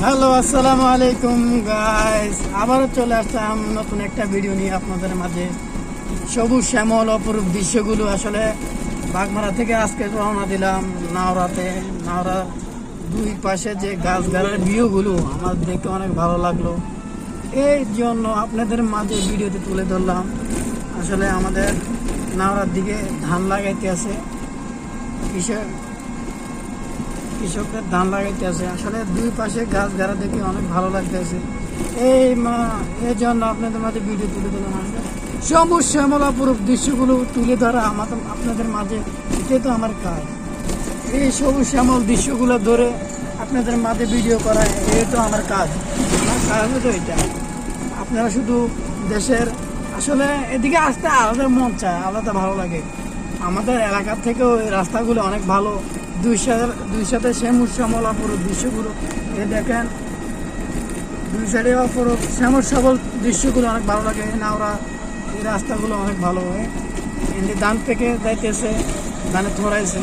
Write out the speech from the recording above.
Hello, আসসালামু আলাইকুম guys. আবারও চলে আসলাম নতুন একটা ভিডিও নিয়ে আপনাদের মাঝে। সবুজ শ্যামল অপরূপ দৃশ্যগুলো আসলে বাগমারা থেকে আজকে রওনা দিলাম নাওরাতে। নাওরা দুই পাশে যে গাছগাড়ার ভিউগুলো আমার দেখতে অনেক ভালো লাগলো, এই জন্য আপনাদের মাঝে ভিডিওতে তুলে ধরলাম। আসলে আমাদের নাওরার দিকে ধান লাগাইতে আছে, কৃষকদের ধান লাগাইতে আছে। আসলে দুই পাশে গাছ গাড়া দেখে অনেক ভালো লাগতেছে। এই জন্য আপনাদের মাঝে ভিডিও তুলে দিলাম। আসলে সবুজ শ্যামল অপরূপ দৃশ্যগুলো তুলে ধরা আপনাদের মাঝে, এটাই তো আমার কাজ। এই সবুজ শ্যামল দৃশ্যগুলো ধরে আপনাদের মাঝে ভিডিও করা, এই তো আমার কাজ। আমার কাজ তো এটা। আপনারা শুধু দেশের আসলে এদিকে আসতে আলাদা মন চায়, আলাদা ভালো লাগে। আমাদের এলাকার থেকেও এই রাস্তাগুলো অনেক ভালো। দুই সাথে শ্যামল শ্যামল অপরূপ দৃশ্যগুলো এ দেখেন, দুই সাইডে অপরূপ শ্যামল শ্যামল দৃশ্যগুলো অনেক ভালো লাগে। নাওরা এই রাস্তাগুলো অনেক ভালো হয়। এমনি ধান পেকে যাইতেছে, ধানে ধরাইছে।